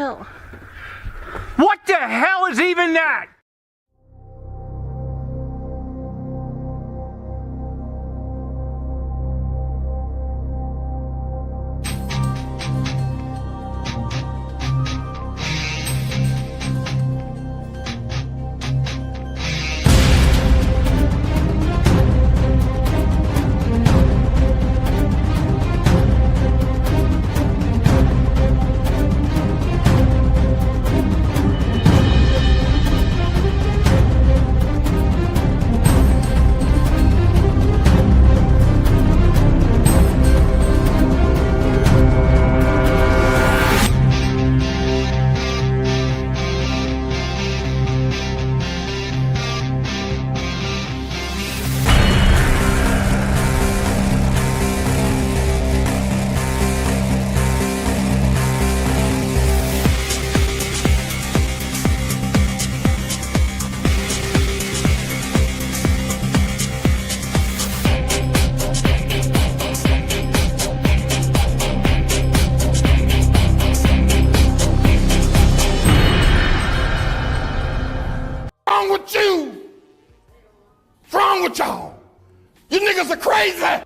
hell? What the hell is even that? with you? What's wrong with y'all? You niggas are crazy.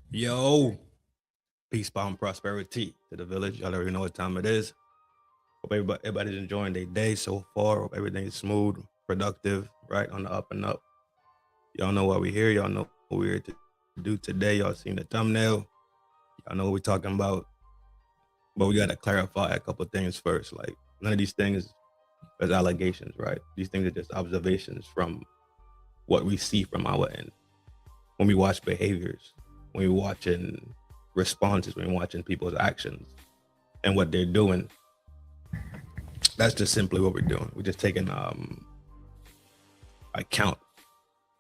Yo, peace, power, and prosperity to the village. Y'all already know what time it is. Hope everybody's enjoying their day so far. Hope everything's smooth, productive, right on the up and up. Y'all know why we're here. Y'all know what we're here to do today. Y'all seen the thumbnail. Y'all know what we're talking about. But we got to clarify a couple of things first. Like, none of these things is allegations, right? These things are just observations from what we see from our end. When we watch behaviors, when we're watching responses, when we're watching people's actions and what they're doing, that's just simply what we're doing. We're just taking account,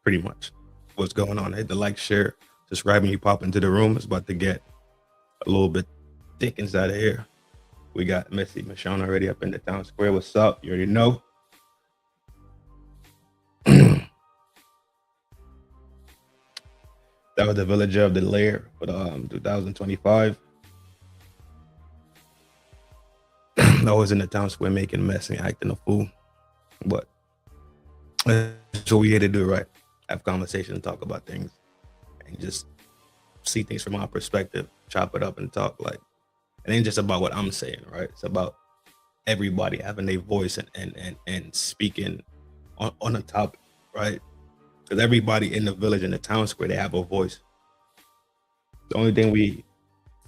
pretty much, what's going on. Hit the like, share, subscribe, and you pop into the room. It's about to get a little bit thick inside of here. We got Missy Michonne already up in the town square. What's up? You already know. That was the villager of the lair for 2025. I was in the town square making a mess and acting a fool. But that's what we here to do, right? Have conversation, talk about things, and just see things from our perspective, chop it up and talk. Like, it ain't just about what I'm saying, right? It's about everybody having their voice and speaking on a topic, right? Because everybody in the village, in the town square, they have a voice. The only thing we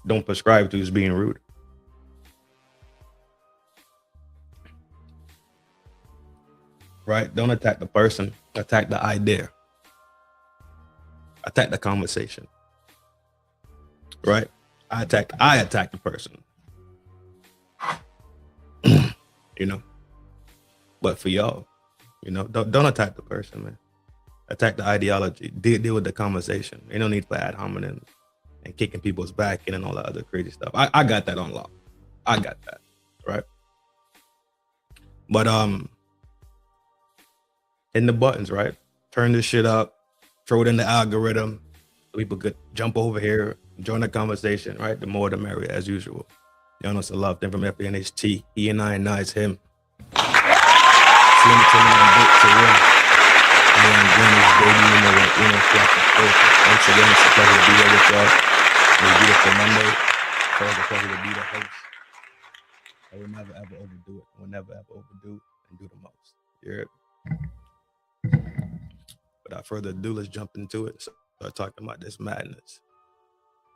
don't prescribe to is being rude. Right? Don't attack the person, attack the idea. Attack the conversation. Right? I attack the person. You know? But for y'all, you know, don't attack the person, man. Attack the ideology. Deal with the conversation. Ain't no need for ad hominem and kicking people's back in and all that other crazy stuff. I got that on lock. I got that, right? But in the buttons, right? Turn this shit up, throw it in the algorithm so people could jump over here, join the conversation, right? The more the merrier, as usual. Y'all know it's a lot of them from FDNHT. He and I is him. See him coming on boat to win. And then Jenny's baby, once again, it's a pleasure to be here with y'all. It's a beautiful Monday. So it's a pleasure to be the host. I will never ever overdo it. I will never ever overdo and do the most. You hear it? Without further ado, let's jump into it. So start talking about this madness.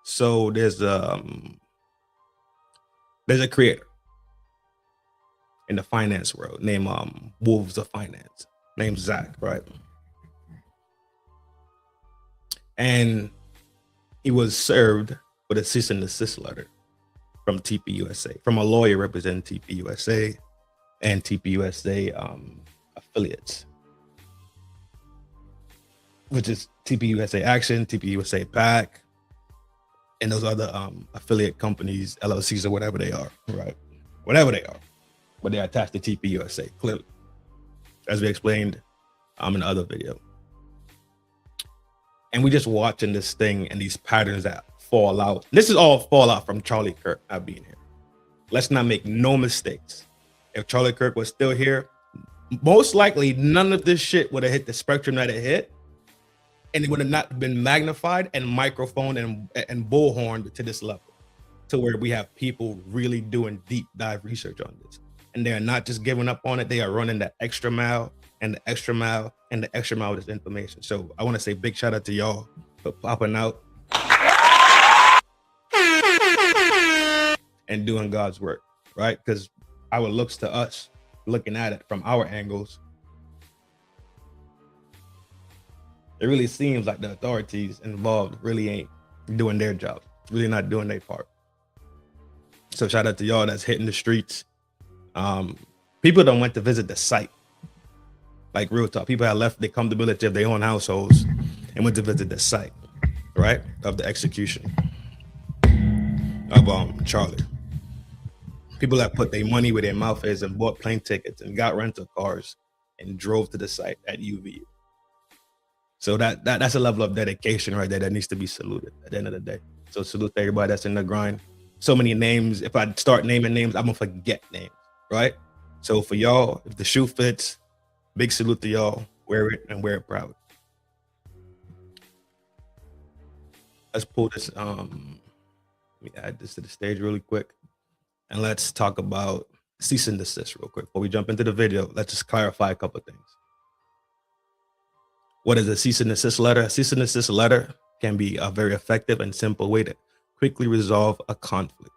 So there's a creator in the finance world named Wolves of Finance, named Zach, right? And he was served with a cease and desist letter from TPUSA, from a lawyer representing TPUSA and TPUSA affiliates, which is TPUSA Action, TPUSA PAC, and those other affiliate companies, LLCs or whatever they are, right? Whatever they are, but they're attached to TPUSA, clearly, as we explained in the other video. And we just watching this thing and these patterns that fall out. This is all fallout from Charlie Kirk not being here. Let's not make no mistakes. If Charlie Kirk was still here, most likely none of this shit would have hit the spectrum that it hit, and it would have not been magnified and microphoned and bullhorned to this level, to where we have people really doing deep dive research on this. And they're not just giving up on it, they are running that extra mile and the extra mile and the extra mile with this information. So I want to say big shout out to y'all for popping out and doing God's work, right? Because our looks to us, looking at it from our angles, it really seems like the authorities involved really ain't doing their job, really not doing their part. So shout out to y'all that's hitting the streets. People don't went to visit the site. Like real talk, people had left the comfortability of their own households and went to visit the site, right, of the execution of Charlie. People that put their money where their mouth is and bought plane tickets and got rental cars and drove to the site at UVU. So that's a level of dedication right there that needs to be saluted at the end of the day. So salute to everybody that's in the grind. So many names. If I start naming names, I'm gonna forget names, right? So for y'all, if the shoe fits, big salute to y'all. Wear it and wear it proud. Let's pull this. Let me add this to the stage really quick, and let's talk about cease and desist real quick before we jump into the video. Let's just clarify a couple of things. What is a cease and desist letter? A cease and desist letter can be a very effective and simple way to quickly resolve a conflict.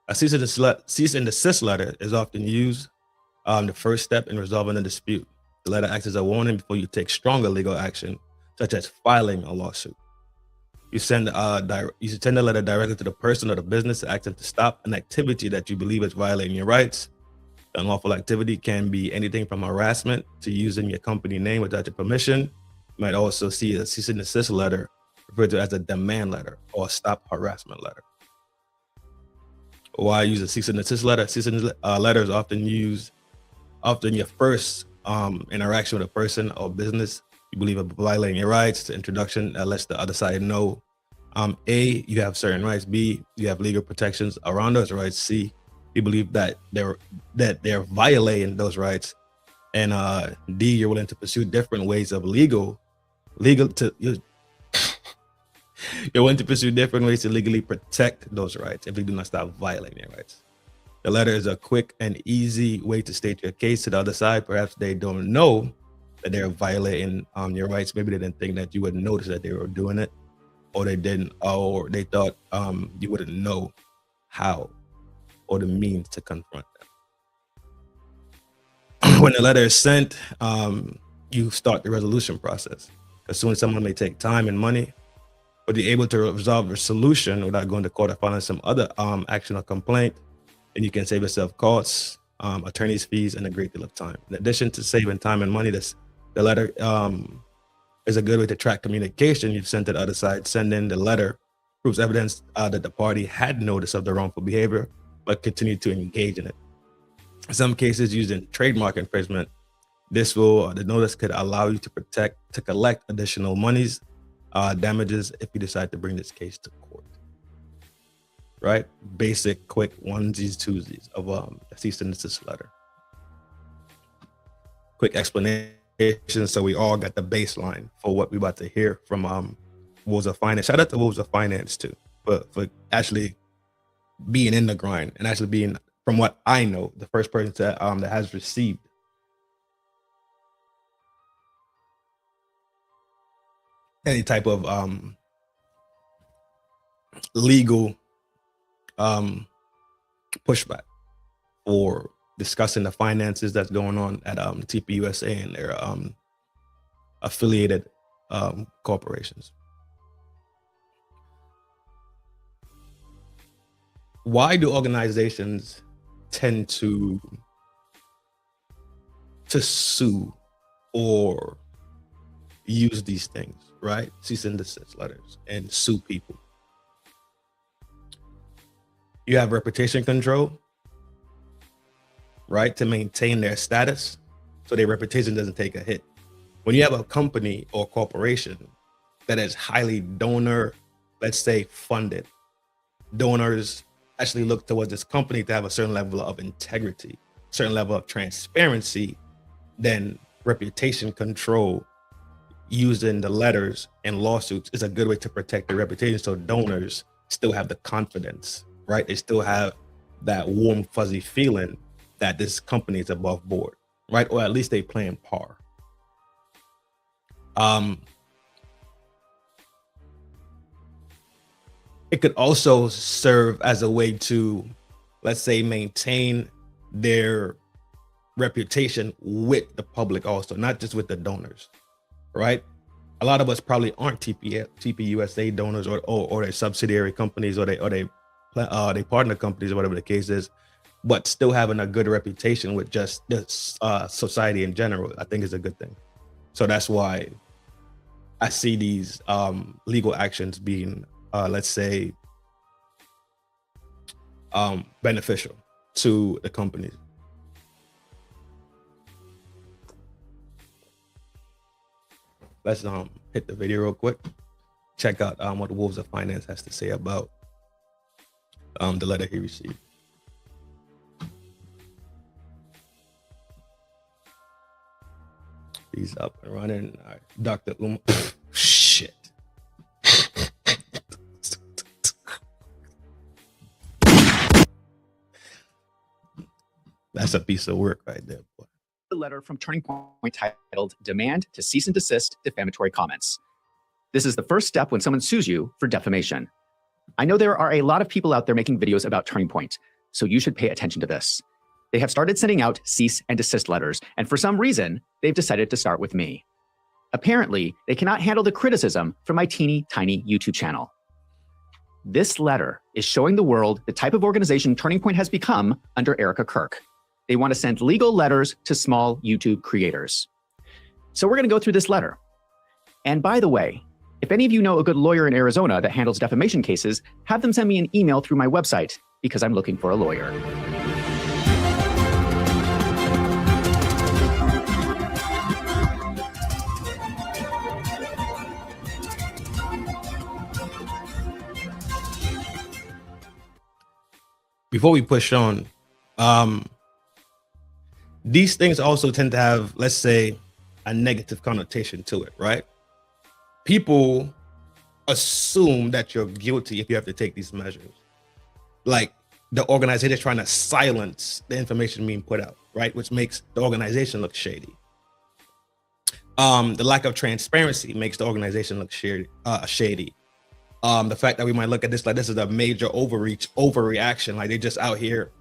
A cease and desist letter is often used the first step in resolving a dispute. The letter acts as a warning before you take stronger legal action, such as filing a lawsuit. You send the letter directly to the person or the business to ask them to stop an activity that you believe is violating your rights. The unlawful activity can be anything from harassment to using your company name without your permission. You might also see a cease and desist letter referred to as a demand letter or a stop harassment letter. Why use a cease and desist letter? Cease and desist letter is often used your first interaction with a person or business you believe are violating your rights. The introduction that lets the other side know, A, you have certain rights. B, you have legal protections around those rights. C, you believe that they're violating those rights. And D, you're willing to pursue different ways of you're willing to pursue different ways to legally protect those rights if they do not stop violating their rights. The letter is a quick and easy way to state your case to the other side. Perhaps they don't know that they're violating your rights. Maybe they didn't think that you would notice that they were doing it, or they didn't, or they thought you wouldn't know how or the means to confront them. When the letter is sent, you start the resolution process. As soon as someone may take time and money, but you're able to resolve a solution without going to court or filing some other action or complaint, and you can save yourself costs, attorney's fees, and a great deal of time. In addition to saving time and money, the letter is a good way to track communication you've sent to the other side. Sending the letter proves evidence that the party had notice of the wrongful behavior, but continued to engage in it. In some cases, using trademark infringement, the notice could allow you to collect additional monies, damages if you decide to bring this case to court. right? Basic, quick onesies, twosies of a cease and desist letter. Quick explanation, so we all got the baseline for what we about to hear from Wolves of Finance. Shout out to Wolves of Finance too, for actually being in the grind and actually being, from what I know, the first person that has received any type of legal pushback or discussing the finances that's going on at TPUSA and their affiliated corporations. Why do organizations tend to sue or use these things, right? Cease and desist letters and sue people? You have reputation control, right? To maintain their status so their reputation doesn't take a hit. When you have a company or corporation that is highly donor, let's say funded, donors actually look towards this company to have a certain level of integrity, certain level of transparency, then reputation control using the letters and lawsuits is a good way to protect their reputation, so donors still have the confidence, right? They still have that warm, fuzzy feeling that this company is above board, right? Or at least they playing par. It could also serve as a way to, let's say, maintain their reputation with the public also, not just with the donors, right? A lot of us probably aren't TPUSA donors or their subsidiary companies or they partner companies or whatever the case is, but still having a good reputation with just this society in general, I think is a good thing. So that's why I see these legal actions being, let's say, beneficial to the companies. Let's hit the video real quick. Check out what the Wolves of Finance has to say about the letter he received. He's up and running. All right. Dr. Shit. That's a piece of work right there, boy. The letter from Turning Point titled Demand to Cease and Desist Defamatory Comments. This is the first step when someone sues you for defamation. I know there are a lot of people out there making videos about Turning Point, so you should pay attention to this. They have started sending out cease and desist letters, and for some reason, they've decided to start with me. Apparently, they cannot handle the criticism from my teeny tiny YouTube channel. This letter is showing the world the type of organization Turning Point has become under Erica Kirk. They want to send legal letters to small YouTube creators. So we're going to go through this letter. And by the way, if any of you know a good lawyer in Arizona that handles defamation cases, have them send me an email through my website because I'm looking for a lawyer. Before we push on, these things also tend to have, let's say, a negative connotation to it, right? People assume that you're guilty if you have to take these measures. Like the organization is trying to silence the information being put out, right? Which makes the organization look shady. The lack of transparency makes the organization look shady. The fact that we might look at this like this is a major overreaction, like they're just out here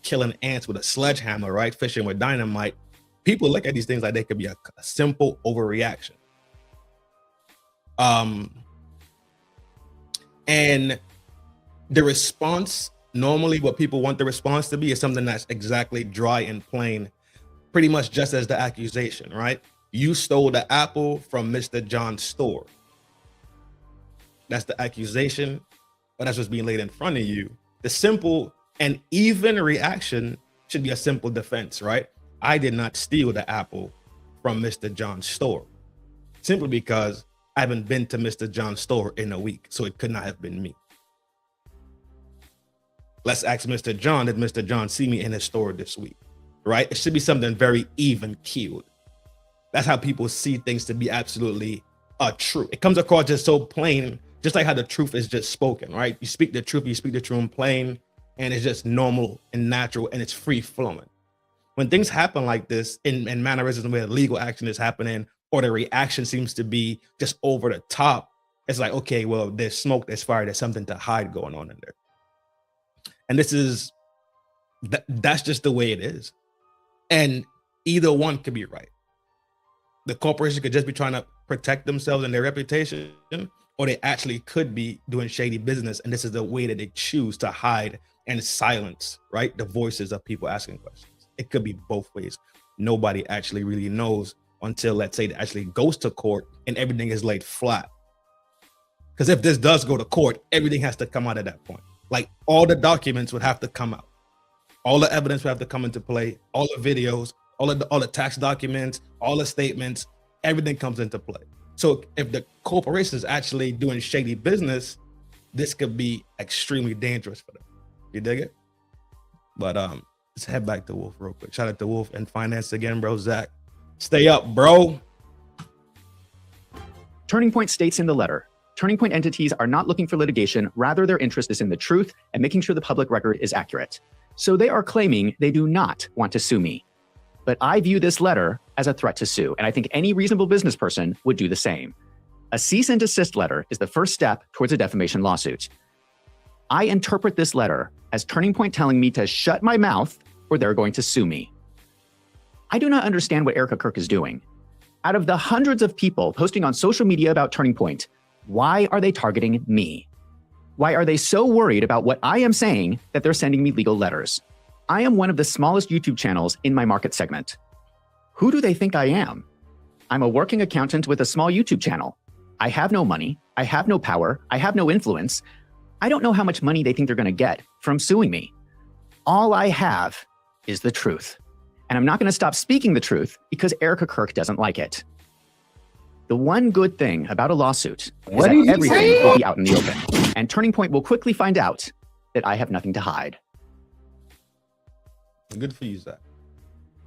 killing ants with a sledgehammer, right? Fishing with dynamite. People look at these things like they could be a simple overreaction. And the response, normally what people want the response to be is something that's exactly dry and plain, pretty much just as the accusation, right? You stole the apple from Mr. John's store. That's the accusation, but that's what's being laid in front of you. The simple and even reaction should be a simple defense, right? I did not steal the apple from Mr. John's store, simply because I haven't been to Mr. John's store in a week, so it could not have been me. Let's ask Mr. John, did Mr. John see me in his store this week, right? It should be something very even keeled. That's how people see things to be absolutely true. It comes across just so plain, just like how the truth is just spoken, right? You speak the truth in plain, and it's just normal and natural, and it's free flowing. When things happen like this in mannerisms where legal action is happening, or the reaction seems to be just over the top, it's like, okay, well, there's smoke, there's fire, there's something to hide going on in there. And that's just the way it is. And either one could be right. The corporation could just be trying to protect themselves and their reputation, or they actually could be doing shady business. And this is the way that they choose to hide and silence, right, the voices of people asking questions. It could be both ways. Nobody actually really knows until, let's say, it actually goes to court and everything is laid flat. Because if this does go to court, everything has to come out at that point. Like, all the documents would have to come out. All the evidence would have to come into play. All the videos, all the tax documents, all the statements, everything comes into play. So if the corporation is actually doing shady business, this could be extremely dangerous for them. You dig it? But let's head back to Wolf real quick. Shout out to Wolf and Finance again, bro. Zach, stay up, bro. Turning Point states in the letter, Turning Point entities are not looking for litigation. Rather, their interest is in the truth and making sure the public record is accurate. So they are claiming they do not want to sue me. But I view this letter as a threat to sue, and I think any reasonable business person would do the same. A cease and desist letter is the first step towards a defamation lawsuit. I interpret this letter as Turning Point telling me to shut my mouth or they're going to sue me. I do not understand what Erica Kirk is doing. Out of the hundreds of people posting on social media about Turning Point, why are they targeting me? Why are they so worried about what I am saying that they're sending me legal letters? I am one of the smallest YouTube channels in my market segment. Who do they think I am? I'm a working accountant with a small YouTube channel. I have no money. I have no power. I have no influence. I don't know how much money they think they're going to get from suing me. All I have is the truth. And I'm not going to stop speaking the truth because Erica Kirk doesn't like it. The one good thing about a lawsuit is that everything will be out in the open, and Turning Point will quickly find out that I have nothing to hide. Good for you, Zach.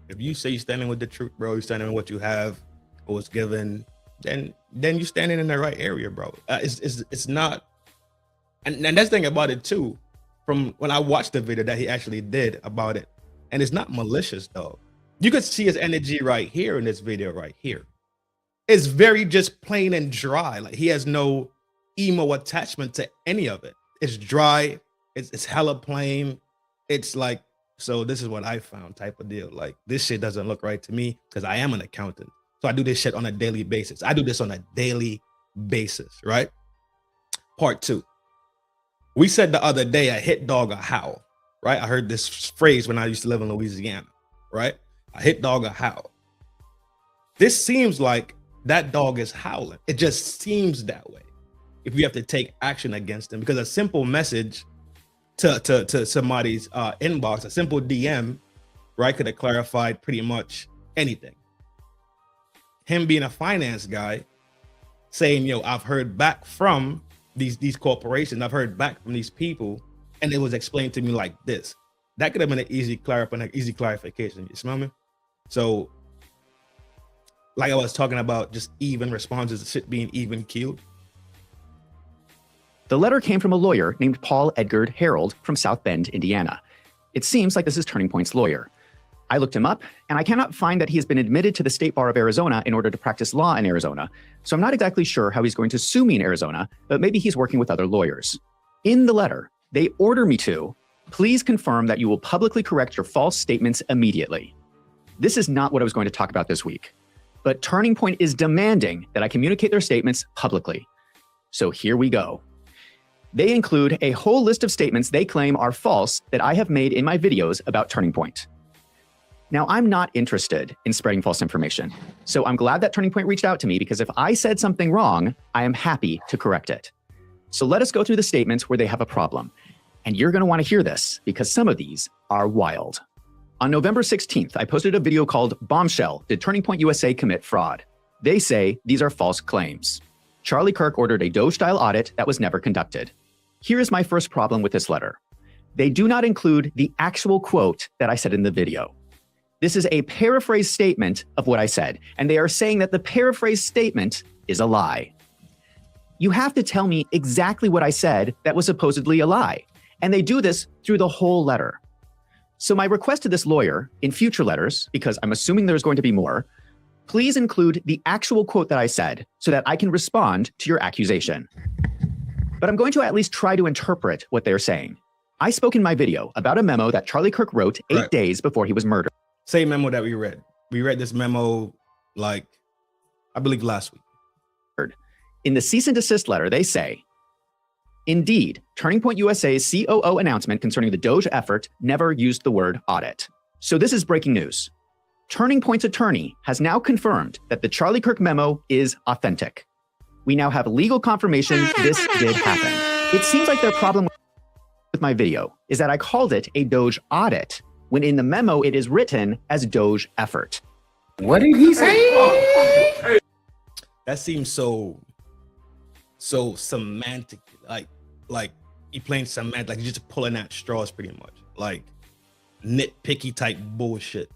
If you say you're standing with the truth, bro, you're standing with what you have, what was given, then you're standing in the right area, bro. It's not, and that's the thing about it too. From when I watched the video that he actually did about it, and it's not malicious, though. You could see his energy right here in this video right here. It's very just plain and dry. Like, he has no emo attachment to any of it. It's dry. It's hella plain. It's like, so this is what I found type of deal. Like, this shit doesn't look right to me because I am an accountant. So I do this shit on a daily basis. I do this on a daily basis, right? Part two. We said the other day, a hit dog, a howl, right? I heard this phrase when I used to live in Louisiana, right? A hit dog, a howl. This seems like that dog is howling. It just seems that way. If you have to take action against him, because a simple message to somebody's inbox, a simple DM, right, could have clarified pretty much anything. Him being a finance guy saying, yo, I've heard back from these corporations, I've heard back from these people, and it was explained to me like this. That could have been an easy clarification. You smell me? So, like I was talking about, just even responses, shit being even keeled. The letter came from a lawyer named Paul Edgard Harold from South Bend, Indiana. It seems like this is Turning Point's lawyer. I looked him up, and I cannot find that he has been admitted to the State Bar of Arizona in order to practice law in Arizona, so I'm not exactly sure how he's going to sue me in Arizona, but maybe he's working with other lawyers. In the letter, they order me to, please confirm that you will publicly correct your false statements immediately. This is not what I was going to talk about this week, but Turning Point is demanding that I communicate their statements publicly. So here we go. They include a whole list of statements they claim are false that I have made in my videos about Turning Point. Now, I'm not interested in spreading false information, so I'm glad that Turning Point reached out to me, because if I said something wrong, I am happy to correct it. So let us go through the statements where they have a problem. And you're going to want to hear this because some of these are wild. On November 16th, I posted a video called Bombshell, Did Turning Point USA Commit Fraud? They say these are false claims. Charlie Kirk ordered a Doe-style audit that was never conducted. Here is my first problem with this letter. They do not include the actual quote that I said in the video. This is a paraphrased statement of what I said, and they are saying that the paraphrased statement is a lie. You have to tell me exactly what I said that was supposedly a lie, and they do this through the whole letter. So my request to this lawyer in future letters, because I'm assuming there's going to be more, please include the actual quote that I said so that I can respond to your accusation. But I'm going to at least try to interpret what they're saying. I spoke in my video about a memo that Charlie Kirk wrote 8 days before he was murdered. Same memo that we read. We read this memo, like, I believe last week. In the cease and desist letter, they say, indeed, Turning Point USA's COO announcement concerning the Doge effort never used the word audit. So this is breaking news. Turning Point's attorney has now confirmed that the Charlie Kirk memo is authentic. We now have legal confirmation this did happen. It seems like their problem with my video is that I called it a Doge audit, when in the memo it is written as Doge effort. What did he say? That seems so semantic, like he playing semantic, like you're just pulling at straws pretty much, like nitpicky type bullshit.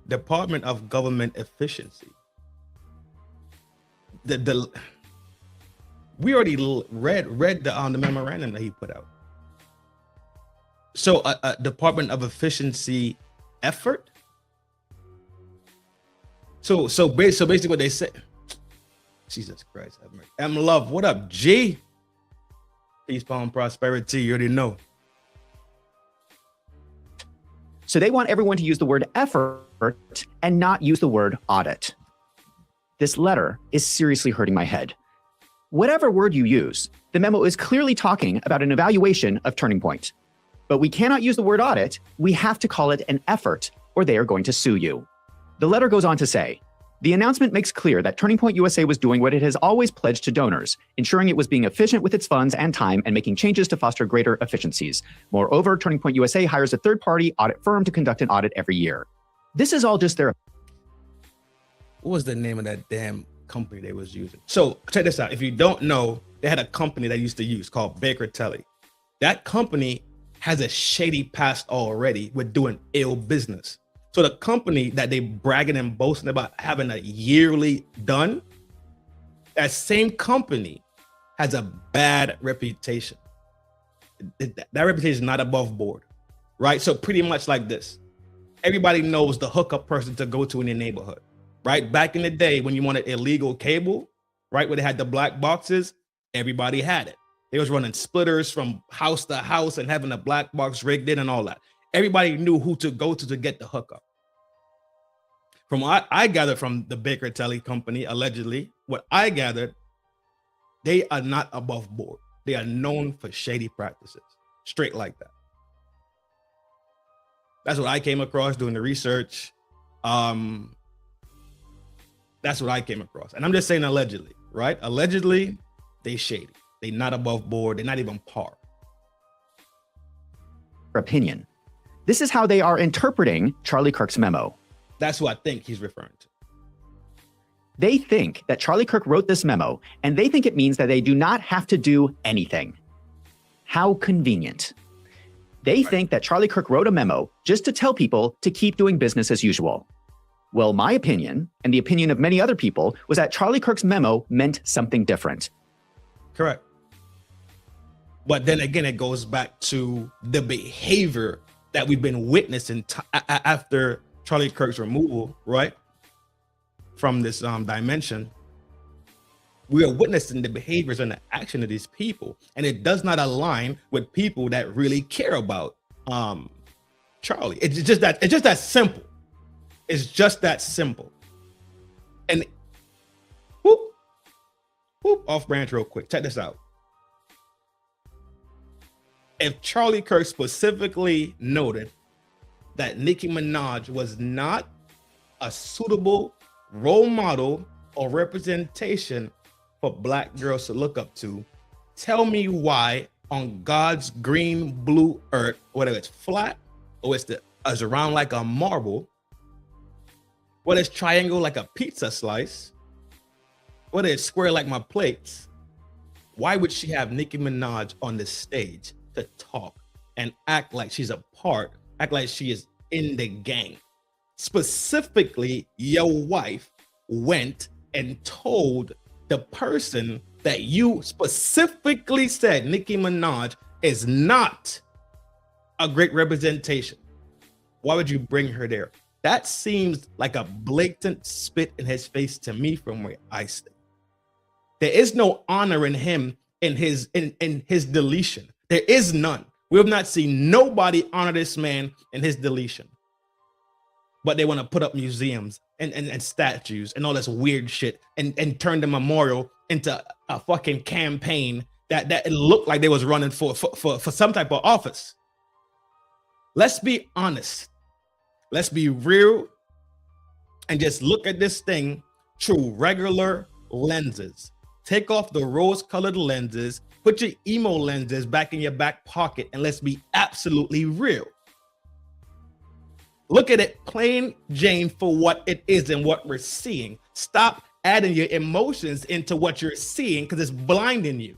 Department of Government Efficiency. We already read the memorandum that he put out. So a Department of Efficiency effort. So basically what they said. Jesus Christ, have mercy. M Love, what up, G? Peace, palm, prosperity. You already know. So they want everyone to use the word effort and not use the word audit. This letter is seriously hurting my head. Whatever word you use, the memo is clearly talking about an evaluation of Turning Point. But we cannot use the word audit. We have to call it an effort, or they are going to sue you. The letter goes on to say, the announcement makes clear that Turning Point USA was doing what it has always pledged to donors, ensuring it was being efficient with its funds and time and making changes to foster greater efficiencies. Moreover, Turning Point USA hires a third-party audit firm to conduct an audit every year. This is all just their... What was the name of that damn company they was using? So check this out. If you don't know, they had a company they used to use called Baker Tilly. That company has a shady past already with doing ill business. So the company that they bragging and boasting about having a yearly done, that same company has a bad reputation. That reputation is not above board, right? So pretty much like this. Everybody knows the hookup person to go to in your neighborhood, right? Back in the day when you wanted illegal cable, right, where they had the black boxes, everybody had it. They was running splitters from house to house and having a black box rigged in and all that. Everybody knew who to go to get the hookup. From what I gathered from the Baker Tilly company, allegedly, what I gathered, they are not above board. They are known for shady practices, straight like that. That's what I came across doing the research. That's what I came across. And I'm just saying allegedly, right? Allegedly, they shady. They not above board. They're not even par. opinion. This is how they are interpreting Charlie Kirk's memo. That's who I think he's referring to. They think that Charlie Kirk wrote this memo, and they think it means that they do not have to do anything. How convenient. They think that Charlie Kirk wrote a memo just to tell people to keep doing business as usual. Well, my opinion, and the opinion of many other people, was that Charlie Kirk's memo meant something different. Correct. But then again, it goes back to the behavior that we've been witnessing after Charlie Kirk's removal, right? From this dimension. We are witnessing the behaviors and the action of these people, and it does not align with people that really care about Charlie. It's just that simple. It's just that simple. And whoop, off branch real quick. Check this out. If Charlie Kirk specifically noted that Nicki Minaj was not a suitable role model or representation for Black girls to look up to, tell me why on God's green blue earth, whether it's flat or it's around like a marble, whether it's triangle like a pizza slice, whether it's square like my plates, Why would she have Nicki Minaj on the stage to talk and act like she's a part, act like she is in the gang? Specifically, your wife went and told the person that you specifically said Nicki Minaj is not a great representation. Why would you bring her there? That seems like a blatant spit in his face to me from where I stay. There is no honor in him in his deletion. There is none. We have not seen nobody honor this man in his deletion. But they want to put up museums and statues and all this weird shit and turn the memorial into a fucking campaign that it looked like they was running for some type of office. Let's be honest. Let's be real and just look at this thing through regular lenses. Take off the rose-colored lenses, put your emo lenses back in your back pocket, and let's be absolutely real. Look at it plain Jane for what it is and what we're seeing. Stop adding your emotions into what you're seeing because it's blinding you.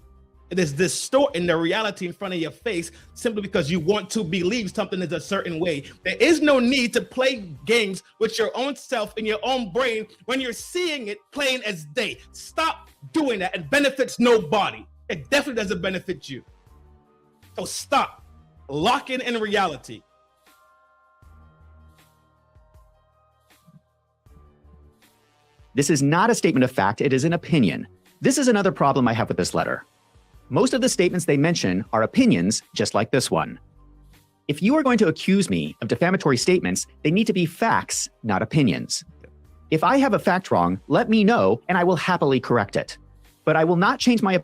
It is distorting the reality in front of your face simply because you want to believe something is a certain way. There is no need to play games with your own self in your own brain when you're seeing it plain as day. Stop doing that. It benefits nobody. It definitely doesn't benefit you. So stop. Lock in reality. This is not a statement of fact. It is an opinion. This is another problem I have with this letter. Most of the statements they mention are opinions, just like this one. If you are going to accuse me of defamatory statements, they need to be facts, not opinions. If I have a fact wrong, let me know and I will happily correct it. But I will not change my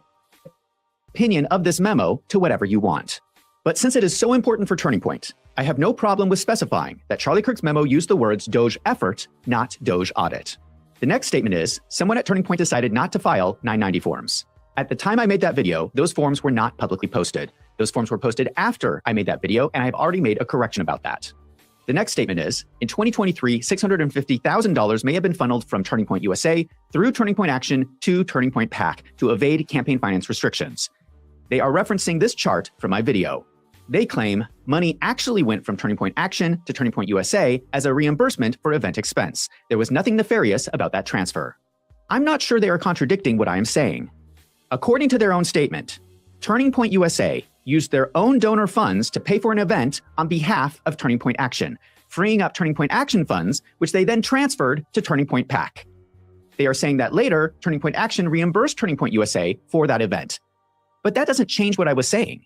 opinion of this memo to whatever you want. But since it is so important for Turning Point, I have no problem with specifying that Charlie Kirk's memo used the words Doge effort, not Doge audit. The next statement is, someone at Turning Point decided not to file 990 forms. At the time I made that video, those forms were not publicly posted. Those forms were posted after I made that video, and I've already made a correction about that. The next statement is, in 2023, $650,000 may have been funneled from Turning Point USA through Turning Point Action to Turning Point PAC to evade campaign finance restrictions. They are referencing this chart from my video. They claim money actually went from Turning Point Action to Turning Point USA as a reimbursement for event expense. There was nothing nefarious about that transfer. I'm not sure they are contradicting what I am saying. According to their own statement, Turning Point USA used their own donor funds to pay for an event on behalf of Turning Point Action, freeing up Turning Point Action funds, which they then transferred to Turning Point PAC. They are saying that later, Turning Point Action reimbursed Turning Point USA for that event. But that doesn't change what I was saying.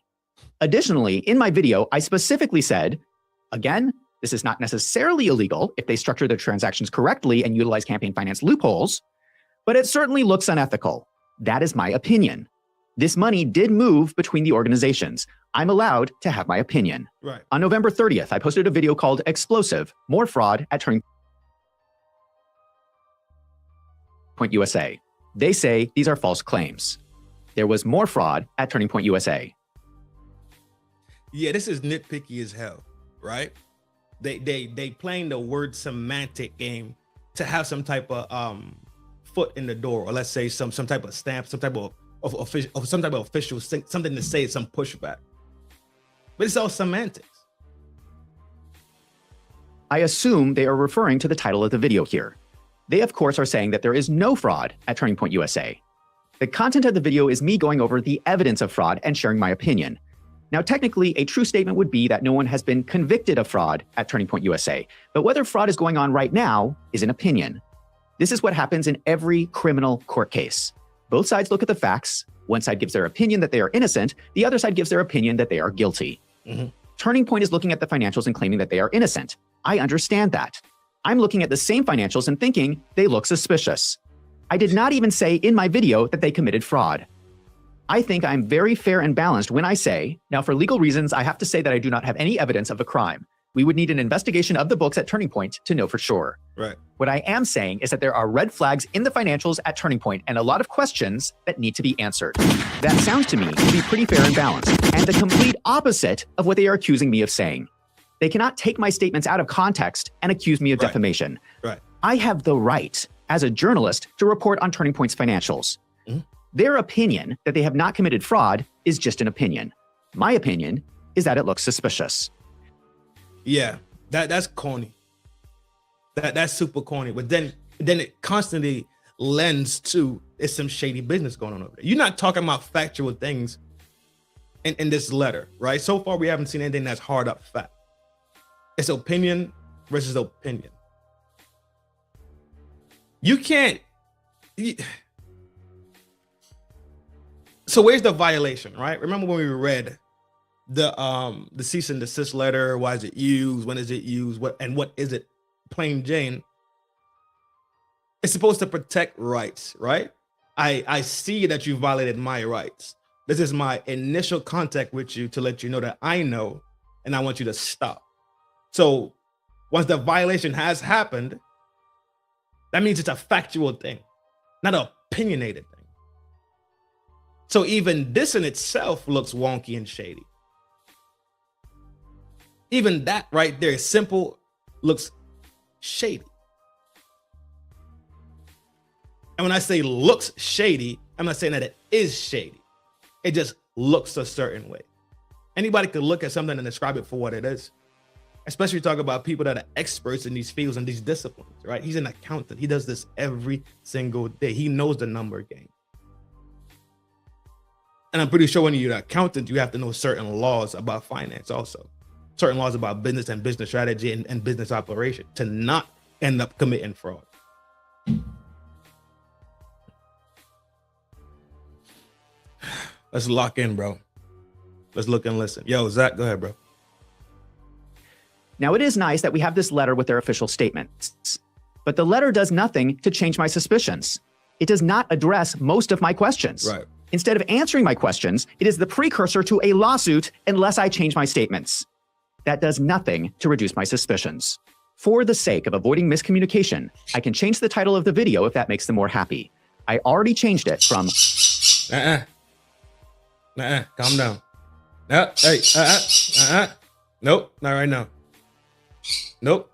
Additionally, in my video, I specifically said, again, this is not necessarily illegal if they structure their transactions correctly and utilize campaign finance loopholes, but it certainly looks unethical. That is my opinion. This money did move between the organizations. I'm allowed to have my opinion. Right. On November 30th, I posted a video called Explosive, More Fraud at Turning Point USA. They say these are false claims. There was more fraud at Turning Point USA. Yeah, this is nitpicky as hell, right? They playing the word semantic game to have some type of foot in the door, or let's say some type of stamp, some type of official something to say, some pushback. But it's all semantics. I assume they are referring to the title of the video here. They, of course, are saying that there is no fraud at Turning Point USA. The content of the video is me going over the evidence of fraud and sharing my opinion. Now, technically, a true statement would be that no one has been convicted of fraud at Turning Point USA, but whether fraud is going on right now is an opinion. This is what happens in every criminal court case. Both sides look at the facts. One side gives their opinion that they are innocent. The other side gives their opinion that they are guilty. Turning Point is looking at the financials and claiming that they are innocent. I understand that. I'm looking at the same financials and thinking they look suspicious. I did not even say in my video that they committed fraud. I think I'm very fair and balanced when I say, now for legal reasons, I have to say that I do not have any evidence of a crime. We would need an investigation of the books at Turning Point to know for sure. Right. What I am saying is that there are red flags in the financials at Turning Point and a lot of questions that need to be answered. That sounds to me to be pretty fair and balanced, and the complete opposite of what they are accusing me of saying. They cannot take my statements out of context and accuse me of defamation. Right. I have the right, as a journalist, to report on Turning Point's financials. Their opinion that they have not committed fraud is just an opinion. My opinion is that it looks suspicious. Yeah, that's corny. That's super corny. But then it constantly lends to it's some shady business going on over there. You're not talking about factual things in this letter, right? So far, we haven't seen anything that's hard up fact. It's opinion versus opinion. You can't. So where's the violation, right? Remember when we read the cease and desist letter? Why is it used? When is it used? What is it? Plain Jane. It's supposed to protect rights, right? I see that you violated my rights. This is my initial contact with you to let you know that I know, and I want you to stop. So once the violation has happened, that means it's a factual thing, not an opinionated thing. So even this in itself looks wonky and shady. Even that right there, simple, looks shady. And when I say looks shady, I'm not saying that it is shady. It just looks a certain way. Anybody could look at something and describe it for what it is. Especially talk about people that are experts in these fields and these disciplines, right? He's an accountant. He does this every single day. He knows the number game. And I'm pretty sure when you're an accountant, you have to know certain laws about finance also. Certain laws about business and business strategy and business operation to not end up committing fraud. Let's lock in, bro. Let's look and listen. Yo, Zach, go ahead, bro. Now, it is nice that we have this letter with their official statements, but the letter does nothing to change my suspicions. It does not address most of my questions. Right. Instead of answering my questions, it is the precursor to a lawsuit unless I change my statements. That does nothing to reduce my suspicions. For the sake of avoiding miscommunication, I can change the title of the video if that makes them more happy. I already changed it from calm down. No, hey, nope, not right now. Nope,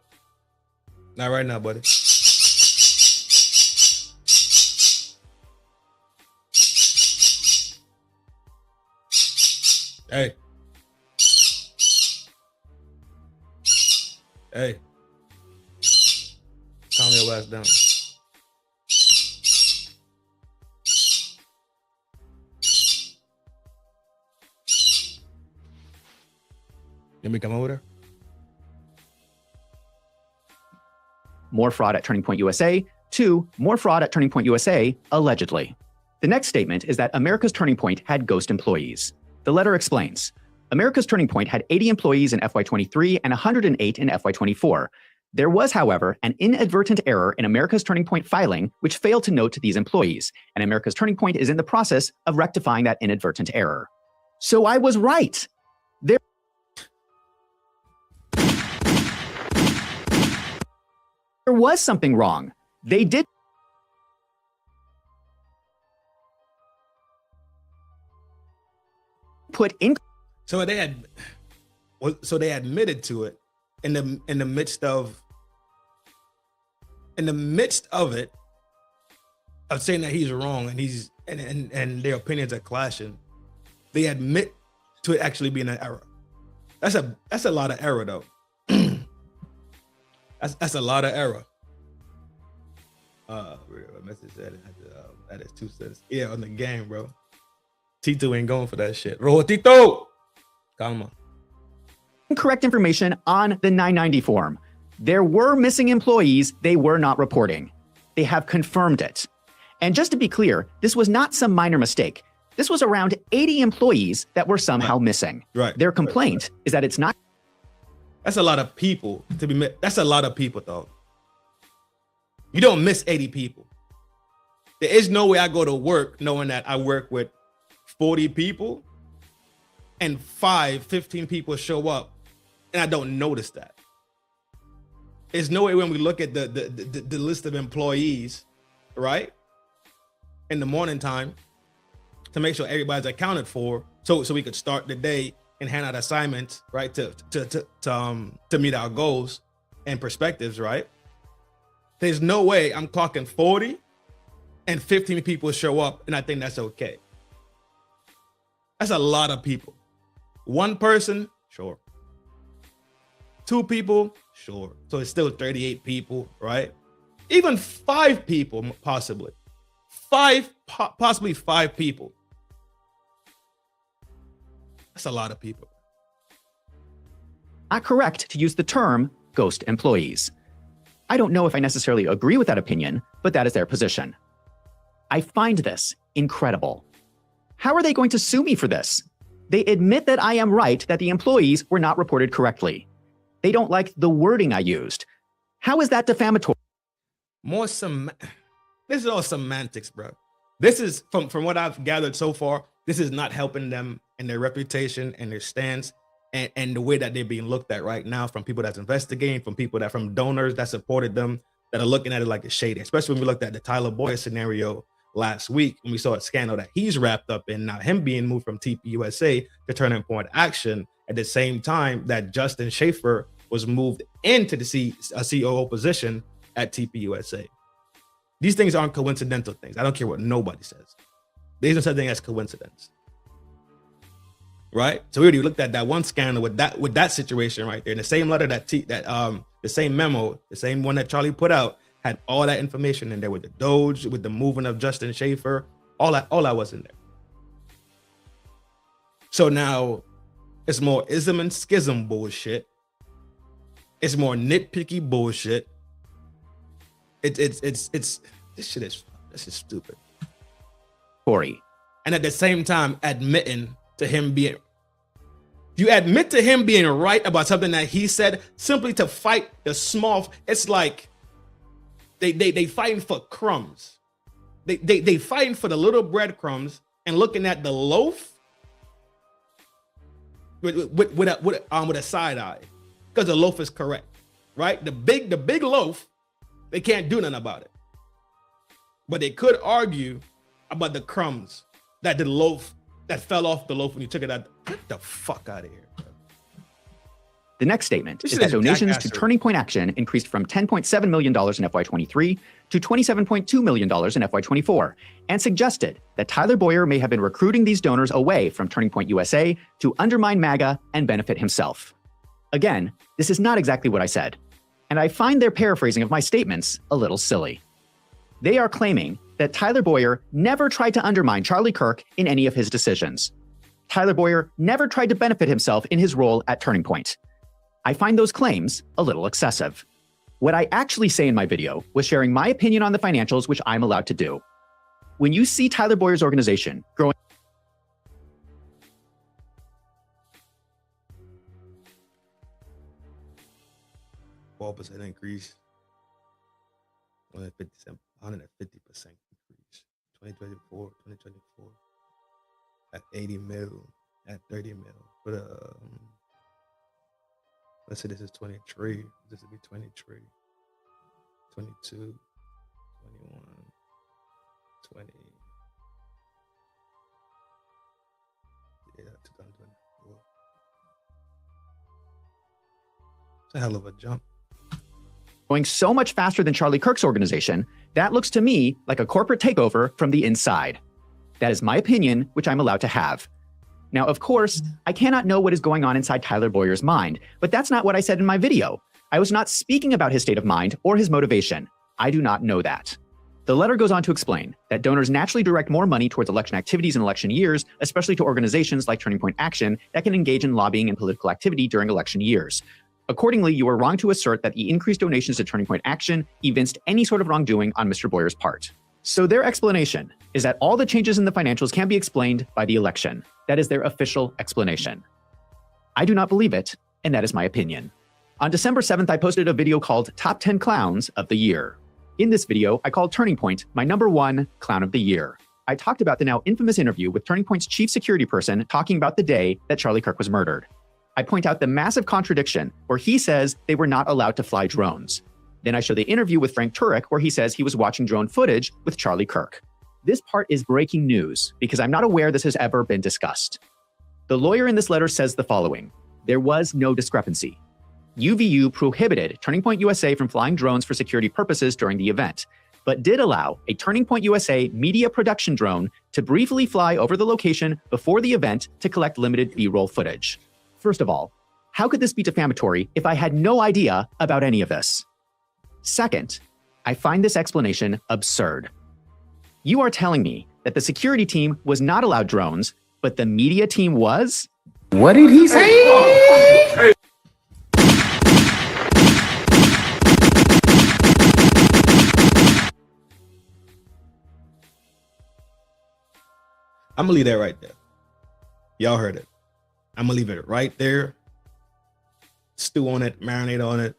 not right now, buddy. Hey. Hey. Calm your ass down. Let me come over there. more fraud at Turning Point USA to more fraud at Turning Point USA, allegedly. The next statement is that America's Turning Point had ghost employees. The letter explains, America's Turning Point had 80 employees in FY23 and 108 in FY24. There was, however, an inadvertent error in America's Turning Point filing, which failed to note these employees, and America's Turning Point is in the process of rectifying that inadvertent error. So I was right. There was something wrong. They did put in. So they admitted to it in the midst of it, of saying that he's wrong and their opinions are clashing. They admit to it actually being an error. That's a lot of error though. That's a lot of error. Message that is 2 cents. Yeah, on the game, bro. Tito ain't going for that shit. Rojo Tito! Calma. Incorrect information on the 990 form. There were missing employees they were not reporting. They have confirmed it. And just to be clear, this was not some minor mistake. This was around 80 employees that were somehow missing. Right. Their complaint is that it's not. That's a lot of people to be. That's a lot of people, though. You don't miss 80 people. There is no way I go to work knowing that I work with 40 people and 15 people show up and I don't notice that. There's no way when we look at the list of employees, right, in the morning time to make sure everybody's accounted for, so we could start the day and hand out assignments, right, to meet our goals and perspectives, right? There's no way I'm clocking 40 and 15 people show up, and I think that's okay. That's a lot of people. One person, sure. Two people, sure. So it's still 38 people, right? Even 5 people, possibly. Possibly 5 people. That's a lot of people. Not correct to use the term ghost employees. I don't know if I necessarily agree with that opinion, but that is their position. I find this incredible. How are they going to sue me for this? They admit that I am right that the employees were not reported correctly. They don't like the wording I used. How is that defamatory? This is all semantics, bro. This is, from what I've gathered so far, this is not helping them in their reputation and their stance and the way that they're being looked at right now from people that's investigating, from donors that supported them, that are looking at it like it's shady, especially when we looked at the Tyler Boyer scenario last week, when we saw a scandal that he's wrapped up in, now him being moved from TPUSA to Turning Point Action at the same time that Justin Schaefer was moved into the COO position at TPUSA. These things aren't coincidental things. I don't care what nobody says. These are something that's coincidence, right? So we already looked at that one scandal with that situation right there. In the same letter the same memo, the same one that Charlie put out, had all that information in there with the Doge, with the movement of Justin Schaefer, all that was in there. So now it's more ism and schism bullshit. It's more nitpicky bullshit. This is stupid. Corey. And at the same time, admitting to him being, you admit to him being right about something that he said simply to fight the small. It's like they fighting for crumbs. They fighting for the little breadcrumbs and looking at the loaf with a side eye, because the loaf is correct, right? The big loaf, they can't do nothing about it, but they could argue about the crumbs that the loaf that fell off the loaf when you took it out. Get the fuck out of here. The next statement is that donations to Turning Point Action increased from $10.7 million in FY23 to $27.2 million in FY24, and suggested that Tyler Boyer may have been recruiting these donors away from Turning Point USA to undermine MAGA and benefit himself. Again, this is not exactly what I said, and I find their paraphrasing of my statements a little silly. They are claiming that Tyler Boyer never tried to undermine Charlie Kirk in any of his decisions. Tyler Boyer never tried to benefit himself in his role at Turning Point. I find those claims a little excessive. What I actually say in my video was sharing my opinion on the financials, which I'm allowed to do. When you see Tyler Boyer's organization growing 12% increase, 150% increase, 2024, at 80 mil, at 30 mil, but let's say this is 23. This would be 23, 22, 21, 20. Yeah, 2024. It's a hell of a jump. Going so much faster than Charlie Kirk's organization, that looks to me like a corporate takeover from the inside. That is my opinion, which I'm allowed to have. Now, of course, I cannot know what is going on inside Tyler Boyer's mind, but that's not what I said in my video. I was not speaking about his state of mind or his motivation. I do not know that. The letter goes on to explain that donors naturally direct more money towards election activities in election years, especially to organizations like Turning Point Action that can engage in lobbying and political activity during election years. Accordingly, you are wrong to assert that the increased donations to Turning Point Action evinced any sort of wrongdoing on Mr. Boyer's part. So their explanation is that all the changes in the financials can be explained by the election. That is their official explanation. I do not believe it, and that is my opinion. On December 7th, I posted a video called Top 10 Clowns of the Year. In this video, I called Turning Point my #1 clown of the year. I talked about the now infamous interview with Turning Point's chief security person talking about the day that Charlie Kirk was murdered. I point out the massive contradiction where he says they were not allowed to fly drones. Then I show the interview with Frank Turek where he says he was watching drone footage with Charlie Kirk. This part is breaking news because I'm not aware this has ever been discussed. The lawyer in this letter says the following: there was no discrepancy. UVU prohibited Turning Point USA from flying drones for security purposes during the event. but did allow a Turning Point USA media production drone to briefly fly over the location before the event to collect limited B-roll footage. First of all, how could this be defamatory if I had no idea about any of this? Second, I find this explanation absurd. You are telling me that the security team was not allowed drones, but the media team was? What did he say? I'm gonna leave that right there. Y'all heard it. I'm gonna leave it right there. Stew on it, marinate on it,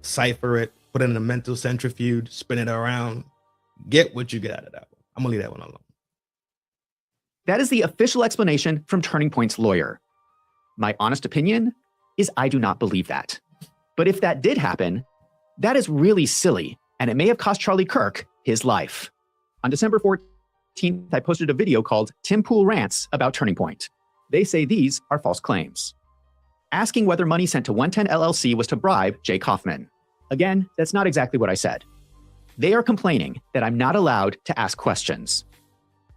cipher it, put it in a mental centrifuge, spin it around, get what you get out of that one. I'm gonna leave that one alone. That is the official explanation from Turning Point's lawyer. My honest opinion is I do not believe that. But if that did happen, that is really silly, and it may have cost Charlie Kirk his life. On December 14th, I posted a video called Tim Pool Rants about Turning Point. They say these are false claims. Asking whether money sent to 110 LLC was to bribe Jay Kaufman. Again, that's not exactly what I said. They are complaining that I'm not allowed to ask questions.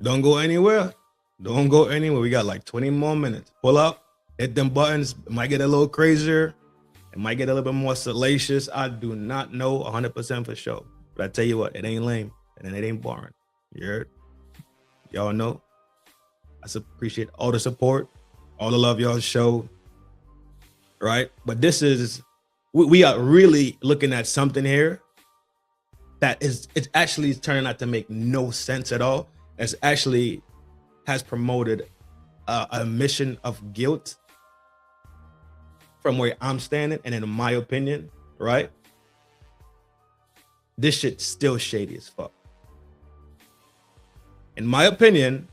Don't go anywhere. Don't go anywhere. We got like 20 more minutes. Pull up, hit them buttons. It might get a little crazier. It might get a little bit more salacious. I do not know 100% for sure. But I tell you what, it ain't lame and it ain't boring. You heard? Y'all know. I appreciate all the support, all the love y'all show. Right? But this is, we are really looking at something here that is, it's actually turning out to make no sense at all. It's actually has promoted a mission of guilt from where I'm standing. And in my opinion, right? This shit's still shady as fuck. In my opinion,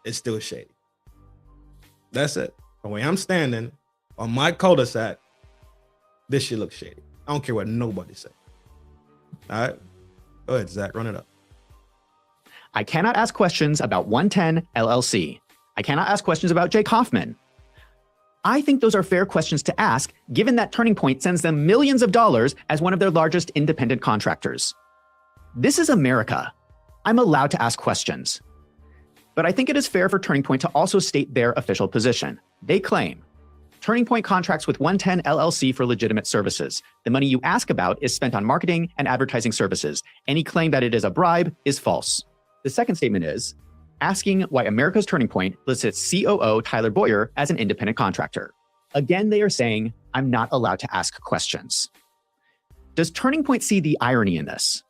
it's still shady. That's it. From where I'm standing on my cul-de-sac, this shit looks shady. I don't care what nobody say. All right, go ahead, Zach, run it up. I cannot ask questions about 110 LLC. I cannot ask questions about Jay Kaufman. I think those are fair questions to ask, given that Turning Point sends them millions of dollars as one of their largest independent contractors. This is America. I'm allowed to ask questions. But I think it is fair for Turning Point to also state their official position. They claim, Turning Point contracts with 110 LLC for legitimate services. The money you ask about is spent on marketing and advertising services. Any claim that it is a bribe is false. The second statement is asking why America's Turning Point lists its COO, Tyler Boyer, as an independent contractor. Again, they are saying, I'm not allowed to ask questions. Does Turning Point see the irony in this?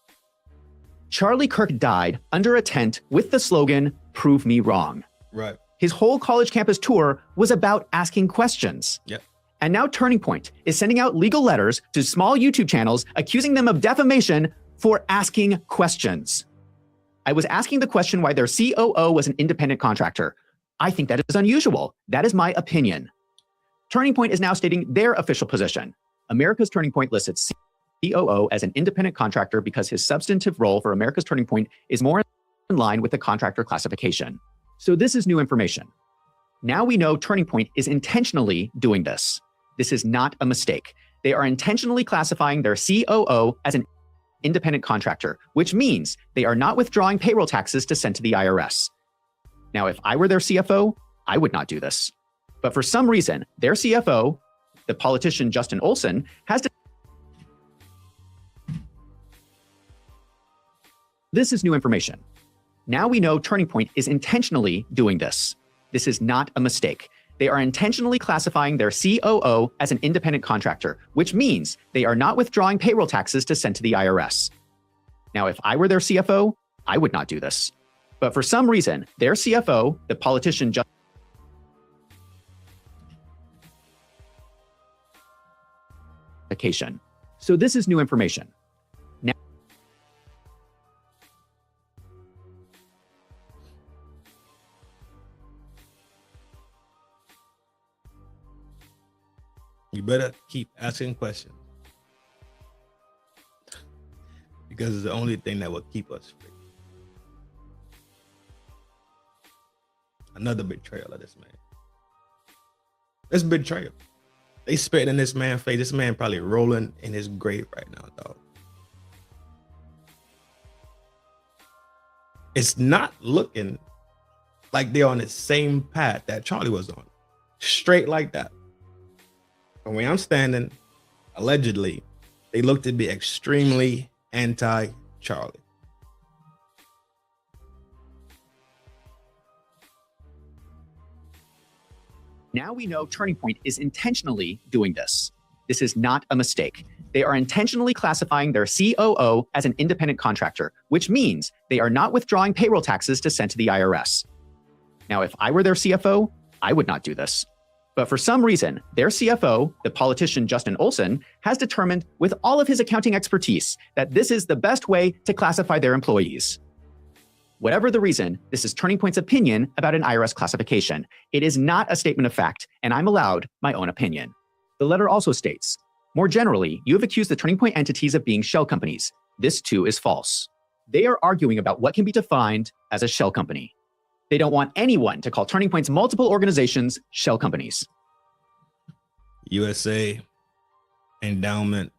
Charlie Kirk died under a tent with the slogan, "Prove me wrong." Right. His whole college campus tour was about asking questions. Yep. And now Turning Point is sending out legal letters to small YouTube channels accusing them of defamation for asking questions. I was asking the question why their COO was an independent contractor. I think that is unusual. That is my opinion. Turning Point is now stating their official position. America's Turning Point lists its COO as an independent contractor because his substantive role for America's Turning Point is more in line with the contractor classification. So this is new information. Now we know Turning Point is intentionally doing this. This is not a mistake. They are intentionally classifying their COO as an independent contractor, which means they are not withdrawing payroll taxes to send to the IRS. Now, if I were their CFO, I would not do this. But for some reason, their CFO, the politician Justin Olson, has to. This is new information. Now we know Turning Point is intentionally doing this. This is not a mistake. They are intentionally classifying their COO as an independent contractor, which means they are not withdrawing payroll taxes to send to the IRS. Now, if I were their CFO, I would not do this. But for some reason, their CFO, the politician justification. So this is new information. Now, You better keep asking questions because it's the only thing that will keep us free. Another betrayal of this man. It's betrayal. They spit in this man's face. This man probably rolling in his grave right now, dog. it's not looking like they're on the same path that Charlie was on, straight like that. From where I'm standing, allegedly, they look to be extremely anti-Charlie. Now we know Turning Point is intentionally doing this. This is not a mistake. They are intentionally classifying their COO as an independent contractor, which means they are not withdrawing payroll taxes to send to the IRS. Now, if I were their CFO, I would not do this. But for some reason, their CFO, the politician Justin Olson, has determined with all of his accounting expertise that this is the best way to classify their employees. Whatever the reason, this is Turning Point's opinion about an IRS classification. It is not a statement of fact, and I'm allowed my own opinion. The letter also states, more generally, you have accused the Turning Point entities of being shell companies. This too is false. They are arguing about what can be defined as a shell company. They don't want anyone to call Turning Point's multiple organizations shell companies. USA, Endowment,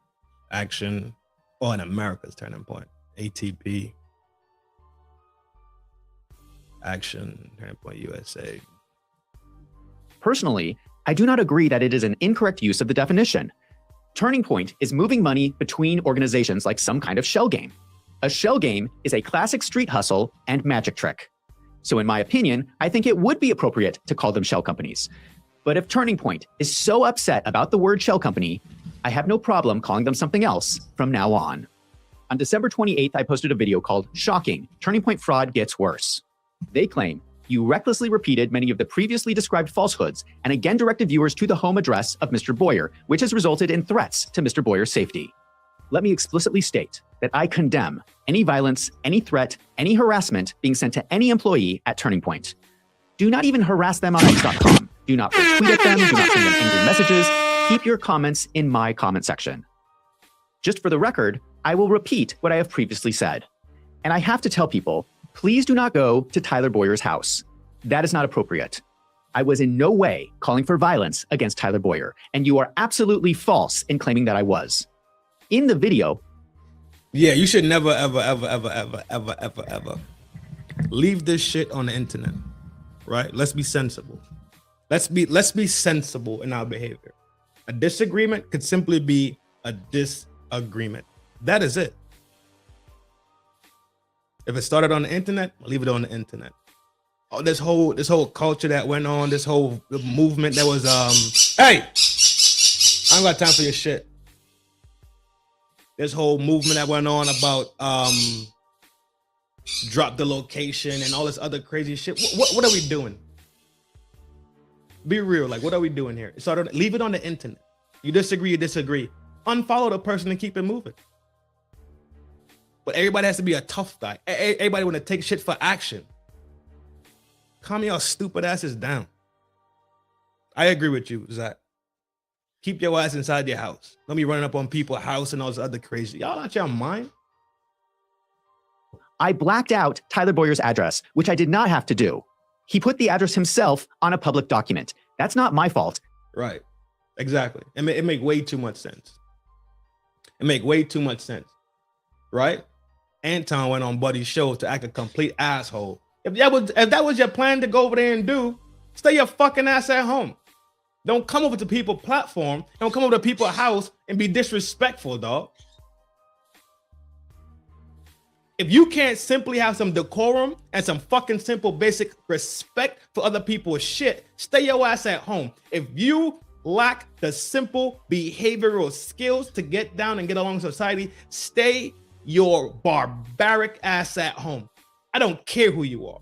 Action, or in America's Turning Point, ATP, Action, Turning Point USA. Personally, I do not agree that it is an incorrect use of the definition. Turning Point is moving money between organizations like some kind of shell game. A shell game is a classic street hustle and magic trick. So in my opinion, I think it would be appropriate to call them shell companies. But if Turning Point is so upset about the word shell company, I have no problem calling them something else from now on. On December 28th, I posted a video called Shocking, Turning Point Fraud Gets Worse. They claim you recklessly repeated many of the previously described falsehoods and again directed viewers to the home address of Mr. Boyer, which has resulted in threats to Mr. Boyer's safety. Let me explicitly state that I condemn any violence, any threat, any harassment being sent to any employee at Turning Point. Do not even harass them on X.com. Do not tweet at them. Do not send them angry messages. Keep your comments in my comment section. Just for the record, I will repeat what I have previously said. And I have to tell people, please do not go to Tyler Boyer's house. That is not appropriate. I was in no way calling for violence against Tyler Boyer, and you are absolutely false in claiming that I was. In the video, yeah, you should never, ever leave this shit on the internet, right? Let's be sensible. Let's be sensible in our behavior. A disagreement could simply be a disagreement. That is it. If it started on the internet, leave it on the internet. Oh, this whole culture that went on, this whole movement that was hey, I don't got time for your shit. This whole movement that went on about drop the location and all this other crazy shit. What are we doing? Be real, like what are we doing here? Leave it on the internet. You disagree, unfollow the person and keep it moving. But everybody has to be a tough guy. Everybody want to take shit for action. Calm your stupid asses down. I agree with you, Zach. Keep your ass inside your house. Don't be running up on people's house and all this other crazy. Y'all out your mind? I blacked out Tyler Boyer's address, which I did not have to do. He put the address himself on a public document. That's not my fault. Right. Exactly. It make way too much sense. It make way too much sense. Right? Anton went on Buddy's show to act a complete asshole. If that was your plan to go over there and do, stay your fucking ass at home. Don't come over to people's platform. Don't come over to people's house and be disrespectful, dog. If you can't simply have some decorum and some fucking simple basic respect for other people's shit, stay your ass at home. If you lack the simple behavioral skills to get down and get along with society, stay your barbaric ass at home. I don't care who you are.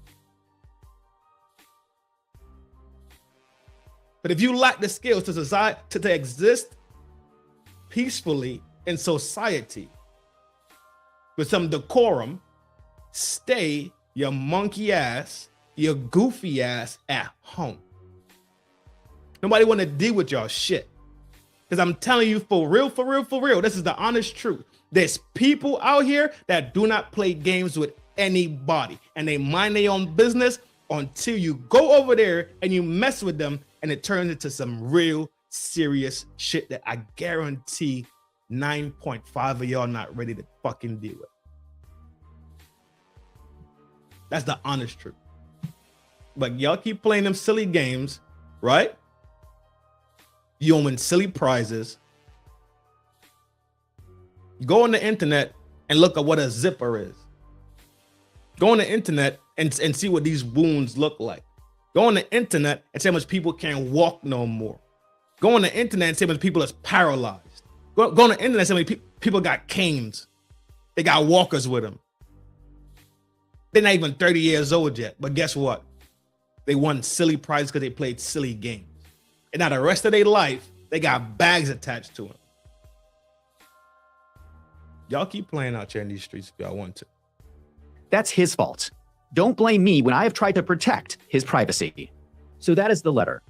But if you lack the skills to exist peacefully in society with some decorum, stay your monkey ass, your goofy ass at home. Nobody want to deal with y'all shit. Because I'm telling you, for real, this is the honest truth. There's people out here that do not play games with anybody, and they mind their own business until you go over there and you mess with them, and it turns into some real serious shit that I guarantee 9.5 of y'all not ready to fucking deal with. That's the honest truth. But y'all keep playing them silly games, right? You win silly prizes. Go on the internet and look at what a zipper is. Go on the internet and see what these wounds look like. Go on the internet and see how much people can't walk no more. Go on the internet and see how much people is paralyzed. Go on the internet and see how many people got canes. They got walkers with them. They're not even 30 years old yet. But guess what? They won silly prizes because they played silly games. And now the rest of their life, they got bags attached to them. Y'all keep playing out here in these streets if y'all want to. That's his fault. Don't blame me when I have tried to protect his privacy. So that is the letter.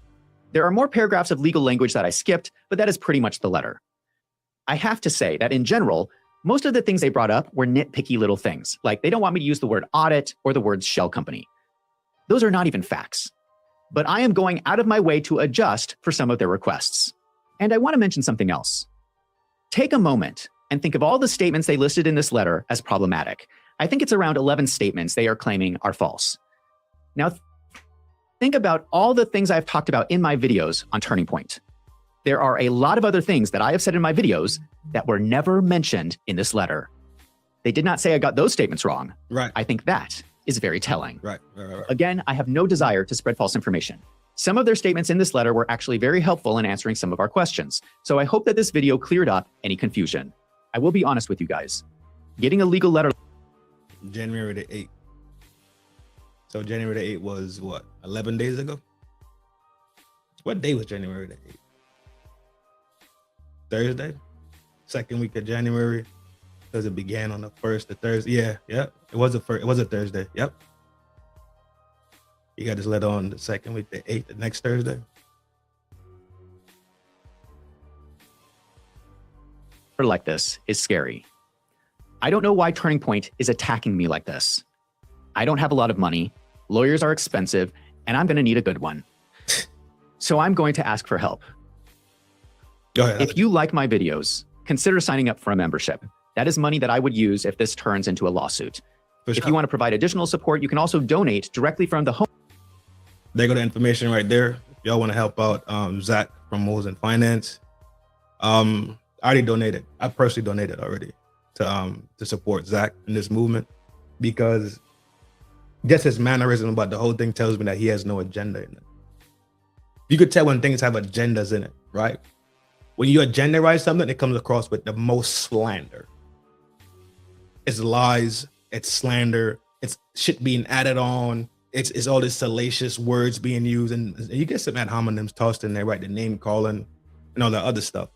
There are more paragraphs of legal language that I skipped, but that is pretty much the letter. I have to say that in general, most of the things they brought up were nitpicky little things, like they don't want me to use the word audit or the words shell company. Those are not even facts. But I am going out of my way to adjust for some of their requests. And I want to mention something else. Take a moment and think of all the statements they listed in this letter as problematic. I think it's around 11 statements they are claiming are false. Now, think about all the things I've talked about in my videos on Turning Point. There are a lot of other things that I have said in my videos that were never mentioned in this letter. They did not say I got those statements wrong. Right. I think that is very telling. Right. Again, I have no desire to spread false information. Some of their statements in this letter were actually very helpful in answering some of our questions. So I hope that this video cleared up any confusion. I will be honest with you guys. Getting a legal letter January the 8th. So January the 8th was what, 11 days ago? What day was January the 8th? Thursday? Second week of January, because it began on the 1st, the Thursday. Yeah. It was a Thursday. Yep. You got this letter on the second week, the 8th, the next Thursday. like this is scary. I don't know why Turning Point is attacking me like this. I don't have a lot of money, lawyers are expensive, and I'm gonna need a good one. So I'm going to ask for help. Go ahead. If you like my videos, consider signing up for a membership. That is money that I would use if this turns into a lawsuit. If you want to provide additional support, you can also donate directly from the home. There go the information right there. If y'all want to help out Zach from Wolves in Finance. I already donated. I personally donated already to support Zach in this movement, because just his mannerism about the whole thing tells me that he has no agenda in it. You could tell when things have agendas in it, right? When you agendarize something, it comes across with the most slander. It's lies, it's slander, it's shit being added on, it's all this salacious words being used, and you get some ad hominems tossed in there, right? The name calling and all that other stuff.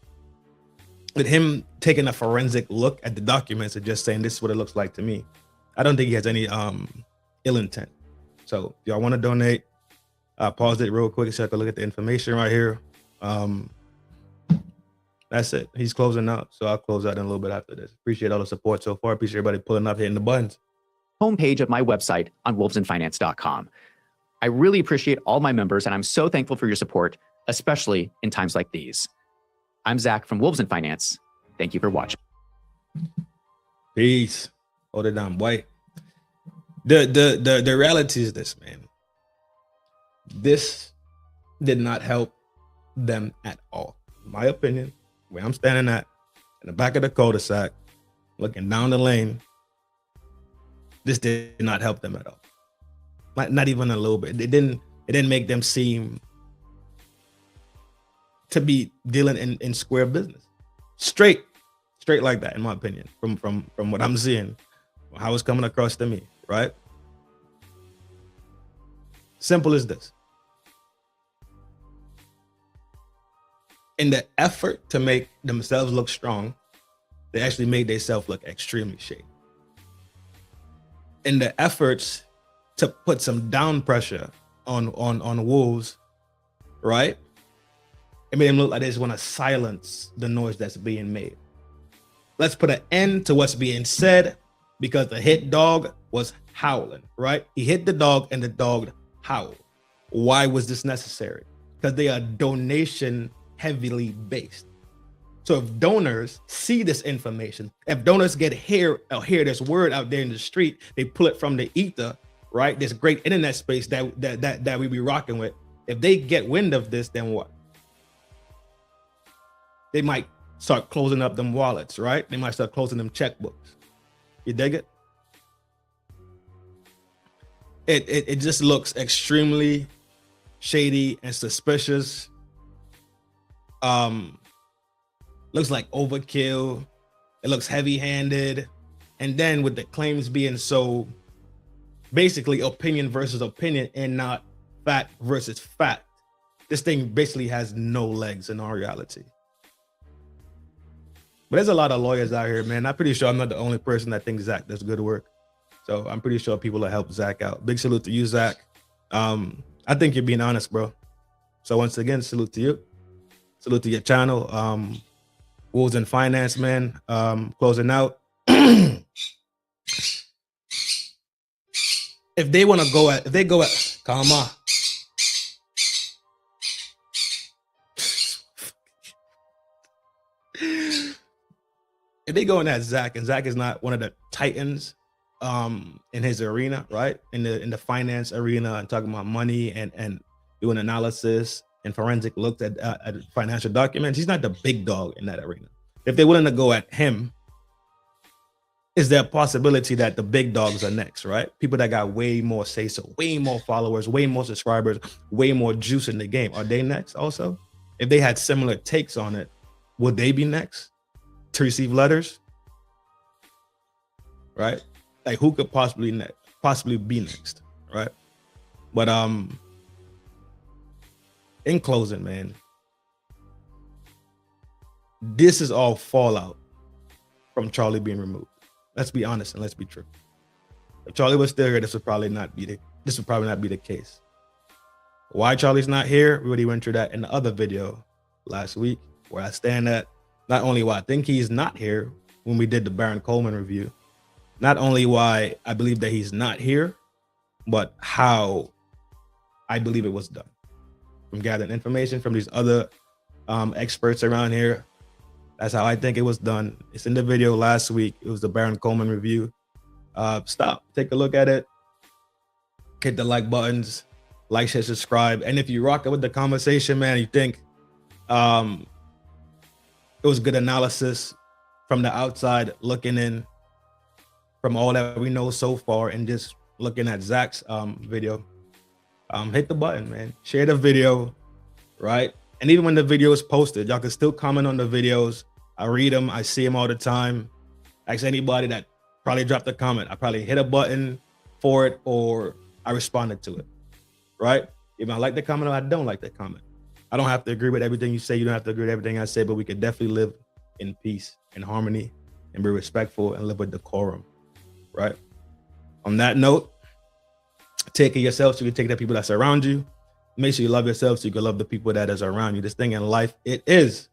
With him taking a forensic look at the documents and just saying this is what it looks like to me, I don't think he has any ill intent. So if y'all want to donate, pause it real quick so I can look at the information right here. That's it. He's closing out, so I'll close out in a little bit after this. Appreciate all the support so far. Appreciate everybody pulling up, hitting the buttons. Homepage of my website on wolvesinfinance.com. I really appreciate all my members, and I'm so thankful for your support, especially in times like these. I'm Zach from Wolves in Finance. Thank you for watching. Peace. Hold it down, boy. The reality is this, man. This did not help them at all. In my opinion, where I'm standing at, in the back of the cul-de-sac, looking down the lane, this did not help them at all. Not even a little bit. It didn't make them seem to be dealing in square business. Straight like that, in my opinion, from what I'm seeing, how it's coming across to me, right? Simple as this. In the effort to make themselves look strong, they actually made themselves look extremely shady. In the efforts to put some down pressure on Wolves, right? It made them look like they just want to silence the noise that's being made. Let's put an end to what's being said, because the hit dog was howling, right? He hit the dog and the dog howled. Why was this necessary? Because they are donation heavily based. So if donors see this information, if donors hear this word out there in the street, they pull it from the ether, right? This great internet space that we be rocking with. If they get wind of this, then what? They might start closing up them wallets, right? They might start closing them checkbooks. You dig it? It just looks extremely shady and suspicious. Looks like overkill. It looks heavy-handed. And then with the claims being so basically opinion versus opinion and not fact versus fact, this thing basically has no legs in our reality. But there's a lot of lawyers out here, man. I'm pretty sure I'm not the only person that thinks Zach does good work. So I'm pretty sure people will help Zach out. Big salute to you, Zach. I think you're being honest, bro. So once again, salute to you. Salute to your channel. Wolves in Finance, man. Closing out. If they want to go at, come on. If they go in at Zach, and Zach is not one of the titans in his arena, right? In the finance arena, and talking about money and doing analysis and forensic looks at financial documents, he's not the big dog in that arena. If they're willing to go at him, is there a possibility that the big dogs are next, right? People that got way more say-so, way more followers, way more subscribers, way more juice in the game. Are they next also? If they had similar takes on it, would they be next to receive letters? Right? Like, who could possibly be next, right? But in closing, man, this is all fallout from Charlie being removed. Let's be honest and let's be true. If Charlie was still here, this would probably not be the case. Why Charlie's not here? We already went through that in the other video last week, where I stand at not only why I think he's not here when we did the Baron Coleman review, not only why I believe that he's not here, but how I believe it was done. From gathering information from these other experts around here, that's how I think it was done. It's in the video last week. It was the Baron Coleman review. Stop, take a look at it. Hit the like buttons, like, share, subscribe. And if you rock it with the conversation, man, you think it was good analysis from the outside looking in, from all that we know so far, and just looking at Zach's video, hit the button, man. Share the video, right? And even when the video is posted, y'all can still comment on the videos. I read them. I see them all the time. Ask anybody that probably dropped a comment. I probably hit a button for it, or I responded to it, right? If I like the comment or I don't like the comment. I don't have to agree with everything you say. You don't have to agree with everything I say, but we could definitely live in peace and harmony and be respectful and live with decorum, right? On that note, take care of yourself so you can take care of the people that surround you. Make sure you love yourself so you can love the people that is around you. This thing in life, it is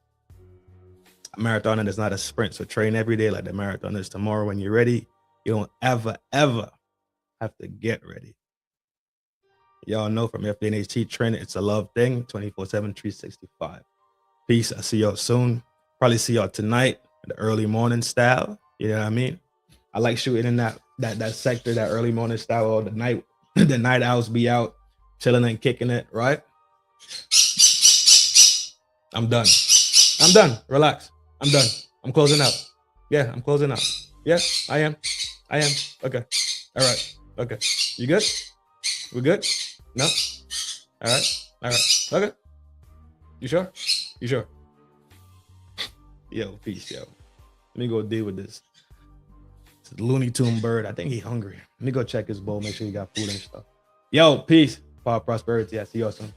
a marathon and it's not a sprint. So train every day like the marathon is tomorrow. When you're ready, you don't ever have to get ready. Y'all know from FDNHT, Trin, it's a love thing, 24/7, 365. Peace. I'll see y'all soon. Probably see y'all tonight, the early morning style. You know what I mean? I like shooting in that sector, that early morning style, or the night owls be out chilling and kicking it, right? I'm done. Relax. I'm done. I'm closing out. Yeah, I'm closing out. Yeah, I am. Okay. All right. Okay. You good? We good? No? All right. Okay. You sure? Yo, peace, yo. Let me go deal with this. It's a Looney Tune bird. I think he's hungry. Let me go check his bowl, make sure he got food and stuff. Yo, peace. Power, prosperity. I see y'all soon.